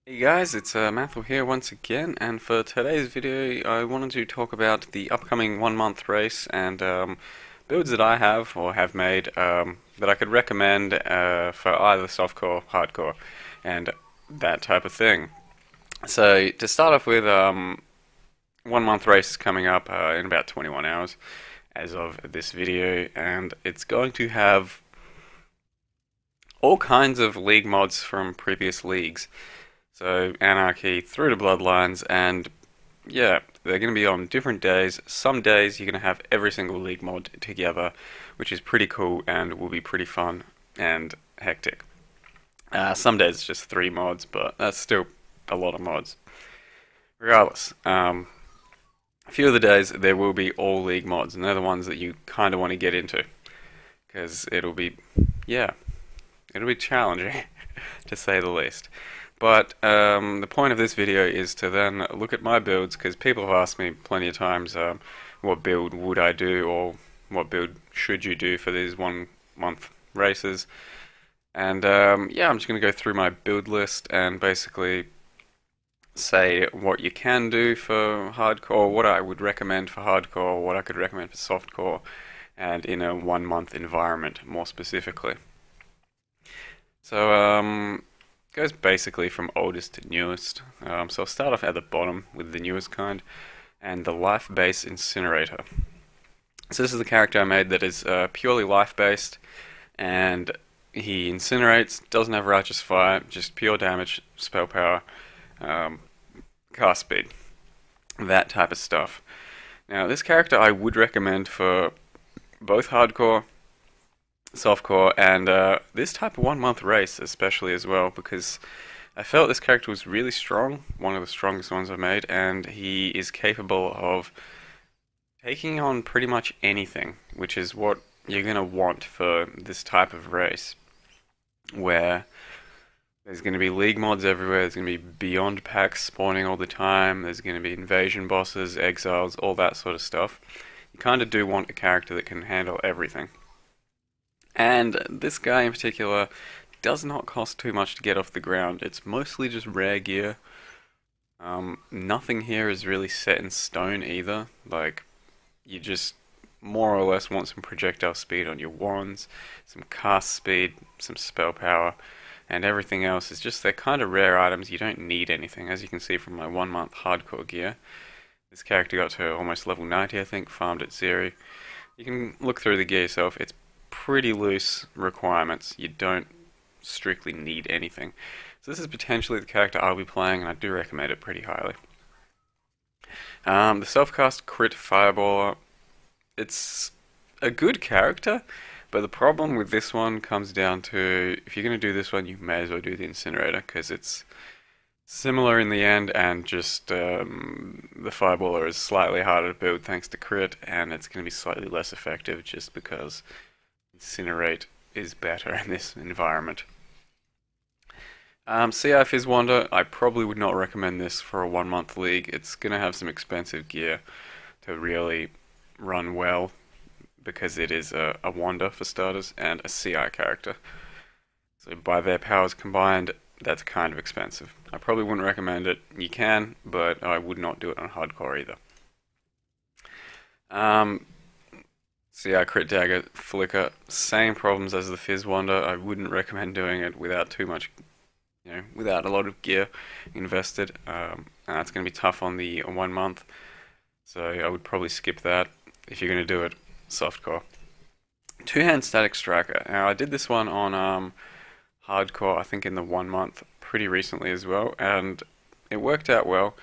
Hey guys, it's Mathel here once again, and for today's video I wanted to talk about the upcoming 1 month race and builds that I have or have made that I could recommend for either softcore, hardcore, and that type of thing. So to start off with, 1 month race is coming up in about 21 hours as of this video, and it's going to have all kinds of league mods from previous leagues. So Anarchy through to Bloodlines, and yeah, they're going to be on different days. Some days you're going to have every single league mod together, which is pretty cool and will be pretty fun and hectic. Some days it's just 3 mods, but that's still a lot of mods. Regardless, a few of the days there will be all league mods, and they're the ones that you kind of want to get into, because yeah, it'll be challenging, to say the least. But the point of this video is to then look at my builds, because people have asked me plenty of times what build would I do, or what build should you do for these 1 month races. And yeah, I'm just going to go through my build list and basically say what you can do for hardcore, what I would recommend for hardcore, what I could recommend for softcore, and in a 1 month environment more specifically. So goes basically from oldest to newest. So I'll start off at the bottom with the newest kind, and the life-based incinerator. So this is the character I made that is purely life-based, and he incinerates, doesn't have righteous fire, just pure damage, spell power, cast speed, that type of stuff. Now this character I would recommend for both hardcore, softcore, and this type of 1 month race especially as well, because I felt this character was really strong, one of the strongest ones I've made, and he is capable of taking on pretty much anything, which is what you're going to want for this type of race, where there's going to be league mods everywhere, there's going to be beyond packs spawning all the time, there's going to be invasion bosses, exiles, all that sort of stuff. You kind of do want a character that can handle everything. And this guy in particular does not cost too much to get off the ground. It's mostly just rare gear. Nothing here is really set in stone either. Like, you just more or less want some projectile speed on your wands, some cast speed, some spell power, and everything else is just, they're kind of rare items. You don't need anything, as you can see from my 1 month hardcore gear. This character got to almost level 90, I think, farmed at 0. You can look through the gear yourself. It's pretty loose requirements. You don't strictly need anything. So this is potentially the character I'll be playing, and I do recommend it pretty highly. The self-cast crit fireballer, it's a good character, but the problem with this one comes down to, if you're going to do this one, you may as well do the incinerator, because it's similar in the end, and just the fireballer is slightly harder to build thanks to crit, and it's going to be slightly less effective just because incinerate is better in this environment. CI Fizz Wander, I probably would not recommend this for a 1 month league. It's going to have some expensive gear to really run well, because it is a Wander for starters and a CI character. So by their powers combined, that's kind of expensive. I probably wouldn't recommend it. You can, but I would not do it on hardcore either. CI Crit Dagger Flicker, same problems as the Fizz Wander. I wouldn't recommend doing it without too much, without a lot of gear invested. And that's going to be tough on the 1 month, so I would probably skip that if you're going to do it softcore. Two-hand Static Striker. Now I did this one on hardcore, I think in the 1 month, pretty recently as well, and it worked out well.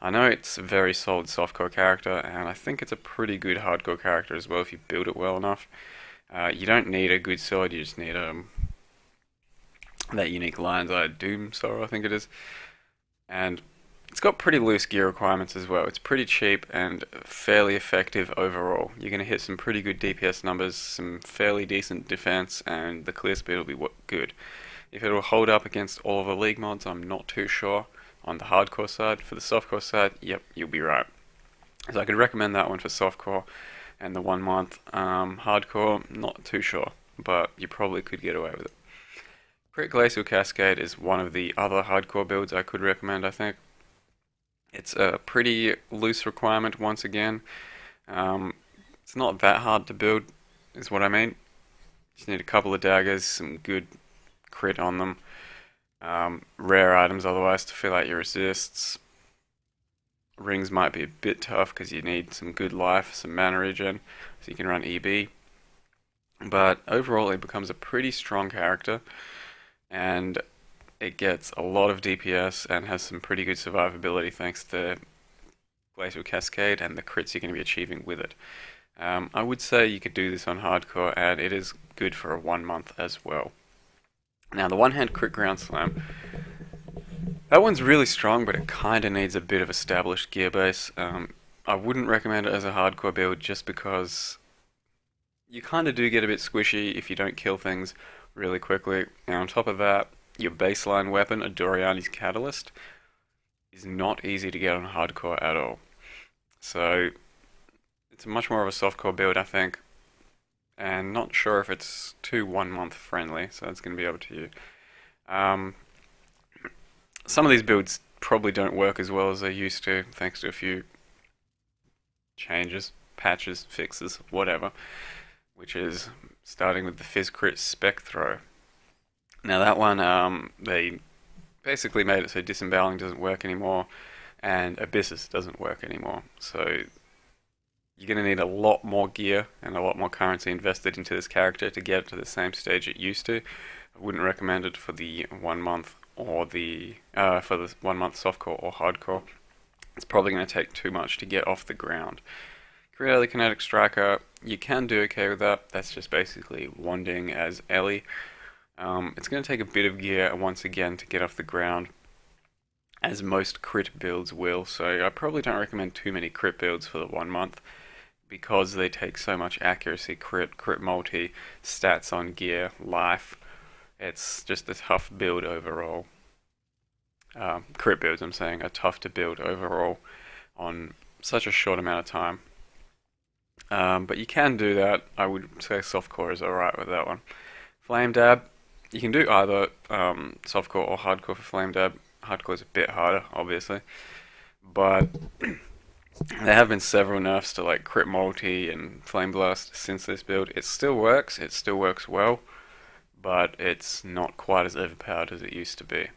I know it's a very solid softcore character, and I think it's a pretty good hardcore character as well if you build it well enough. You don't need a good sword, you just need that unique Lion's Eye Doom Sorrow, I think it is. And it's got pretty loose gear requirements as well. It's pretty cheap and fairly effective overall. You're going to hit some pretty good DPS numbers, some fairly decent defense, and the clear speed will be good. If it will hold up against all of the league mods, I'm not too sure. On the hardcore side, for the softcore side, yep, you'll be right. So I could recommend that one for softcore, and the 1 month hardcore, not too sure, but you probably could get away with it. Crit Glacial Cascade is one of the other hardcore builds I could recommend, I think. It's a pretty loose requirement once again. Um, it's not that hard to build, is what I mean. Just need a couple of daggers, some good crit on them, rare items otherwise to fill out your resists. Rings might be a bit tough because you need some good life, some mana regen, so you can run EB. But overall, it becomes a pretty strong character, and it gets a lot of DPS and has some pretty good survivability thanks to Glacial Cascade and the crits you're going to be achieving with it. I would say you could do this on hardcore, and it is good for a 1 month as well. Now, the one-hand crit ground slam, that one's really strong, but it kind of needs a bit of established gear base. I wouldn't recommend it as a hardcore build just because you kind of do get a bit squishy if you don't kill things really quickly. And on top of that, your baseline weapon, a Doriani's Catalyst, is not easy to get on hardcore at all. So it's much more of a softcore build, I think, and not sure if it's too 1 month friendly, so it's going to be up to you. Some of these builds probably don't work as well as they used to, thanks to a few changes, patches, fixes, whatever, which is starting with the Fizz Crit Spec Throw. Now that one, they basically made it so disemboweling doesn't work anymore, and Abyssus doesn't work anymore, so you're going to need a lot more gear and a lot more currency invested into this character to get it to the same stage it used to. I wouldn't recommend it for the 1 month or for the 1 month softcore or hardcore. It's probably going to take too much to get off the ground. Crit Ellie Kinetic Striker, you can do okay with that. That's just basically wanding as Ellie. It's going to take a bit of gear once again to get off the ground, as most crit builds will, so I probably don't recommend too many crit builds for the 1 month, because they take so much accuracy, crit multi, stats on gear, life. It's just a tough build overall. Crit builds, I'm saying, are tough to build overall on such a short amount of time. But you can do that. I would say softcore is alright with that one. Flame Dab, you can do either softcore or hardcore for Flame Dab. Hardcore is a bit harder, obviously, but there have been several nerfs to like crit multi and flame blast since this build. It still works well, but it's not quite as overpowered as it used to be.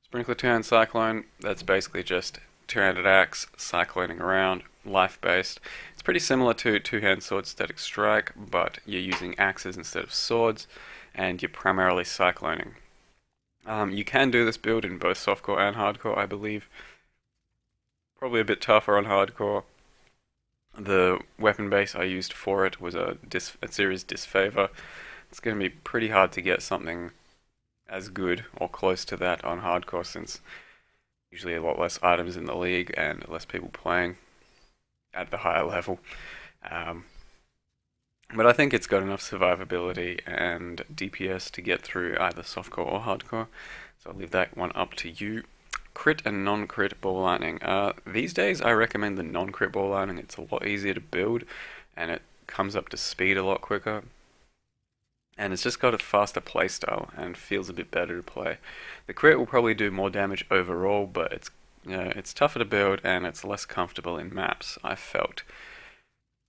Sprinkler two-hand cyclone, that's basically just two-handed axe, cycloning around, life based. It's pretty similar to two-hand sword static strike, but you're using axes instead of swords, and you're primarily cycloning. You can do this build in both softcore and hardcore, I believe. Probably a bit tougher on hardcore. The weapon base I used for it was a series disfavor. It's going to be pretty hard to get something as good or close to that on hardcore, since usually a lot less items in the league and less people playing at the higher level. But I think it's got enough survivability and DPS to get through either softcore or hardcore, so I'll leave that one up to you. Crit and non-crit ball lightning. These days I recommend the non-crit ball lightning. It's a lot easier to build, and it comes up to speed a lot quicker. And it's just got a faster playstyle and feels a bit better to play. The crit will probably do more damage overall, but it's tougher to build and it's less comfortable in maps, I felt.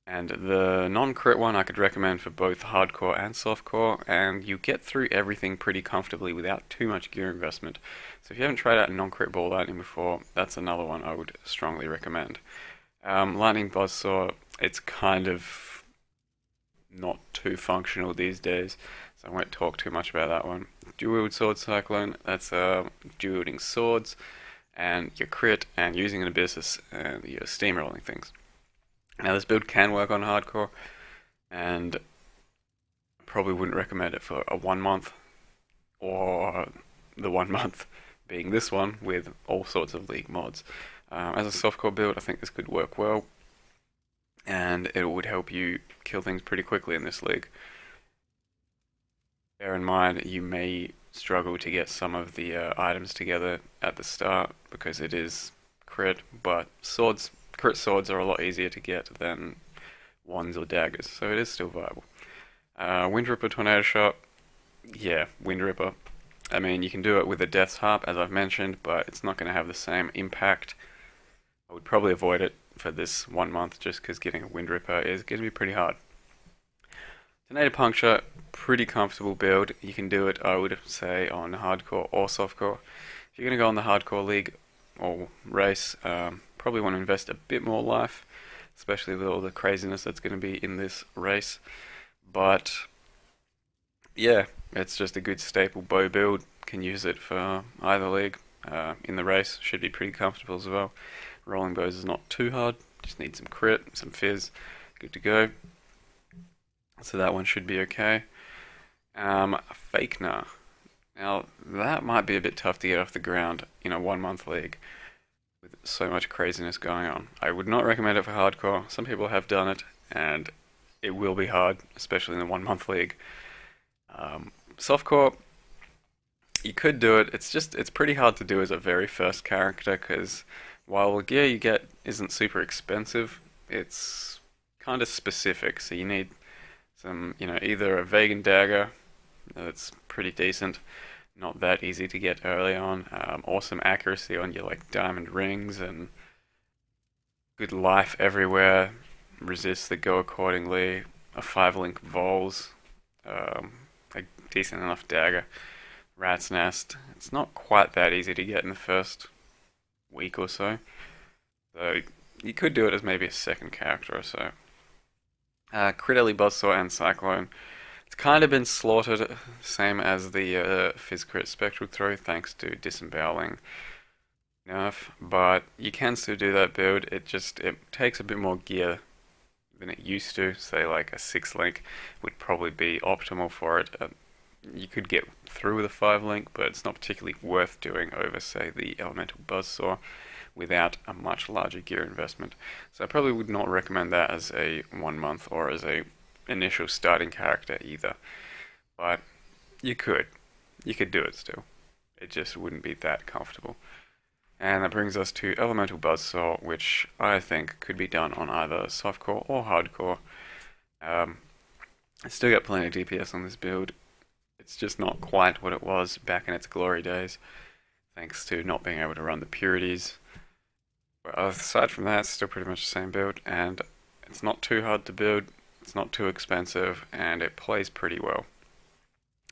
And the non-crit one I could recommend for both hardcore and softcore, and you get through everything pretty comfortably without too much gear investment. So if you haven't tried out non-crit ball lightning before, that's another one I would strongly recommend. Lightning Buzzsaw, it's kind of not too functional these days, so I won't talk too much about that one. Dual-wield Sword Cyclone, that's dual-wielding swords, and your crit, and using an Abyssus, and you're steamrolling things. Now this build can work on hardcore, and I probably wouldn't recommend it for a 1 month, or the 1 month being this one with all sorts of league mods. As a softcore build, I think this could work well, and it would help you kill things pretty quickly in this league. Bear in mind, you may struggle to get some of the items together at the start because it is crit, but crit swords are a lot easier to get than wands or daggers, so it is still viable. Wind Ripper Tornado Shot, yeah, Wind Ripper. I mean, you can do it with a Death's Harp, as I've mentioned, but it's not going to have the same impact. I would probably avoid it for this 1 month just because getting a Wind Ripper is going to be pretty hard. Tornado Puncture, pretty comfortable build. You can do it, I would say, on hardcore or softcore. If you're going to go on the hardcore league or race, probably want to invest a bit more life, especially with all the craziness that's going to be in this race. But yeah, it's just a good staple bow build. Can use it for either league. In the race, should be pretty comfortable as well. Rolling bows is not too hard. Just need some crit, some fizz. Good to go. So that one should be okay. Fakener. Now, that might be a bit tough to get off the ground in a 1 month league with so much craziness going on. I would not recommend it for hardcore. Some people have done it, and it will be hard, especially in a 1 month league. Softcore, you could do it. It's pretty hard to do as a very first character because while the gear you get isn't super expensive, it's kind of specific. So you need some, either a Vegan dagger that's pretty decent, not that easy to get early on, or some accuracy on your like diamond rings and good life everywhere, resists that go accordingly, a 5-link vols, a decent enough dagger, rat's nest. It's not quite that easy to get in the first week or so, so you could do it as maybe a second character or so. Crit Ellie Buzzsaw and Cyclone. It's kind of been slaughtered, same as the Fizz Crit Spectral Throw, thanks to Disemboweling nerf, but you can still do that build. It takes a bit more gear than it used to. Say like a 6-link would probably be optimal for it. You could get through with a 5-link, but it's not particularly worth doing over, say, the Elemental Buzzsaw without a much larger gear investment. So I probably would not recommend that as a 1 month or as a initial starting character either. But you could do it still. It just wouldn't be that comfortable. And that brings us to Elemental Buzzsaw, which I think could be done on either softcore or hardcore. I still got plenty of DPS on this build. It's just not quite what it was back in its glory days, thanks to not being able to run the purities. Aside from that, it's still pretty much the same build, and it's not too hard to build, it's not too expensive, and it plays pretty well.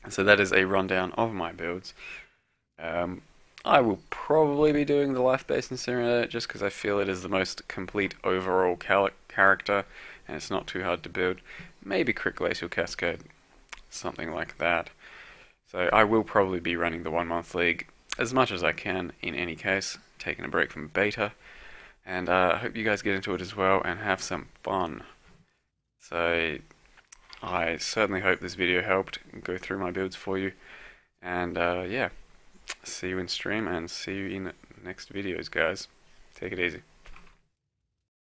So that is a rundown of my builds. I will probably be doing the Life-Based Incinerator just because I feel it is the most complete overall character, and it's not too hard to build. Maybe Crit Glacial Cascade, something like that. So I will probably be running the 1 month league as much as I can in any case, taking a break from beta. And I hope you guys get into it as well and have some fun. So I certainly hope this video helped go through my builds for you. And yeah, see you in stream and see you in next videos, guys. Take it easy.